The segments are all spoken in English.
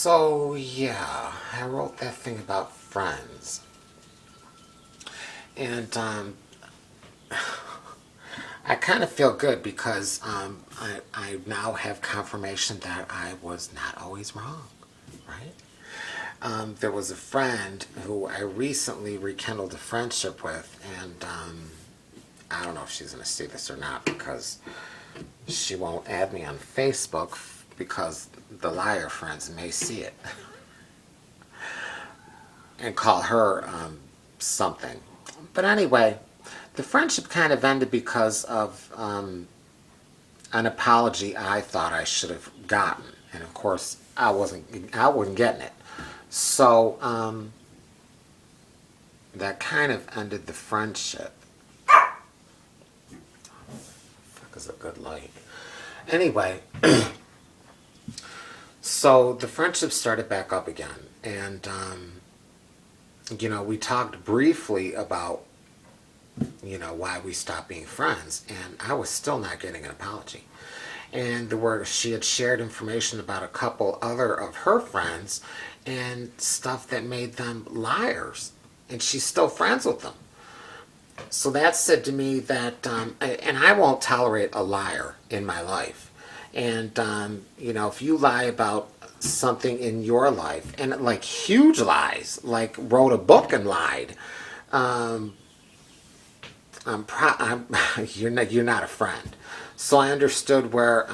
So, yeah, I wrote that thing about friends. And I kind of feel good because I now have confirmation that I was not always wrong, right? There was a friend who I recently rekindled a friendship with, and I don't know if she's going to see this or not because she won't add me on Facebook because the liar friends may see it and call her something. But anyway, the friendship kind of ended because of an apology I thought I should have gotten, and of course I wasn't getting it. So that kind of ended the friendship. Fuck is a good light. Anyway, so the friendship started back up again, and we talked briefly about why we stopped being friends, and I was still not getting an apology. And she had shared information about a couple other of her friends and stuff that made them liars, and she's still friends with them. So that said to me that, and I won't tolerate a liar in my life. And, if you lie about something in your life, and like huge lies, like wrote a book and lied, you're not a friend. So I understood where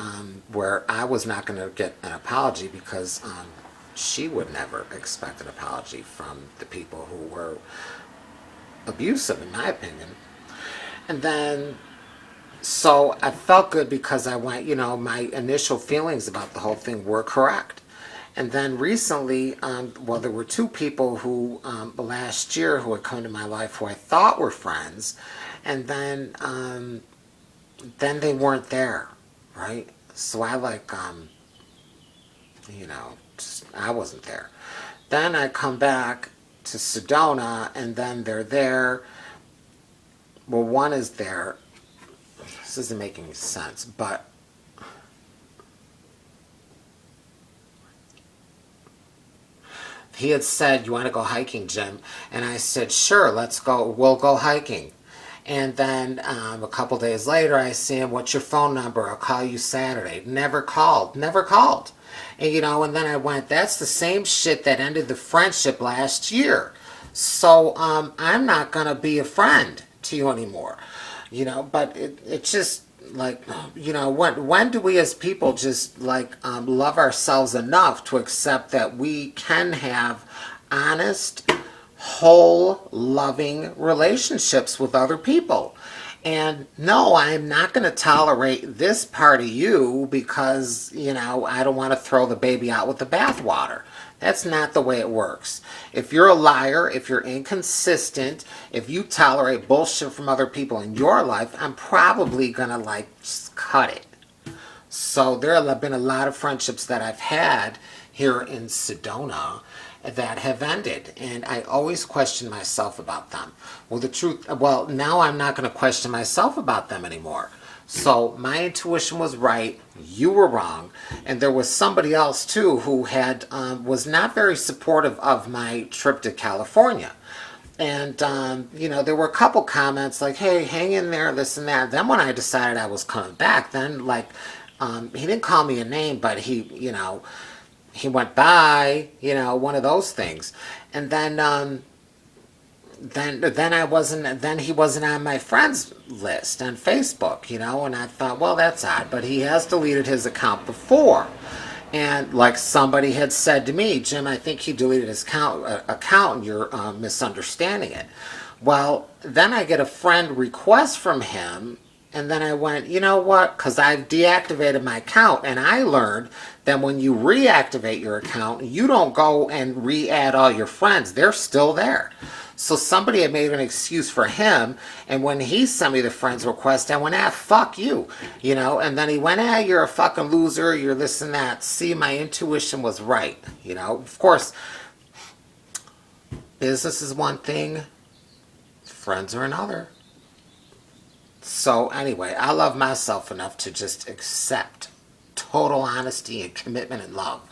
I was not going to get an apology because she would never expect an apology from the people who were abusive, in my opinion. And then, so I felt good because I went, my initial feelings about the whole thing were correct. And then recently, there were two people who, last year, who had come to my life who I thought were friends, and then they weren't there, right? So I I wasn't there. Then I come back to Sedona, and then they're there. Well, one is there. This isn't making sense, but he had said, "You want to go hiking, Jim?" And I said, "Sure, let's go. We'll go hiking." And then a couple days later, I see him, "What's your phone number? I'll call you Saturday." Never called. Never called. And, and then I went, that's the same shit that ended the friendship last year. So I'm not going to be a friend to you anymore. But it just, like, when do we as people just, like, love ourselves enough to accept that we can have honest, whole, loving relationships with other people? And no, I'm not going to tolerate this part of you because, I don't want to throw the baby out with the bathwater. That's not the way it works. If you're a liar, if you're inconsistent, if you tolerate bullshit from other people in your life, I'm probably going to, just cut it. So there have been a lot of friendships that I've had here in Sedona that have ended, and I always question myself about them. Now I'm not going to question myself about them anymore. So my intuition was right, you were wrong, and there was somebody else too who was not very supportive of my trip to California. And, there were a couple comments like, "Hey, hang in there, this and that." Then when I decided I was coming back, then, he didn't call me a name, but he went by, one of those things. And then he wasn't on my friends list on Facebook, and I thought, well, that's odd, but he has deleted his account before. And like somebody had said to me, "Jim, I think he deleted his account and you're misunderstanding it." Well, then I get a friend request from him, and then I went, you know what? Because I've deactivated my account, and I learned that when you reactivate your account, you don't go and re-add all your friends. They're still there. So somebody had made an excuse for him, and when he sent me the friends request, I went, fuck you, and then he went, you're a fucking loser, you're this and that. See, my intuition was right, Of course, business is one thing, friends are another. So anyway, I love myself enough to just accept total honesty and commitment and love.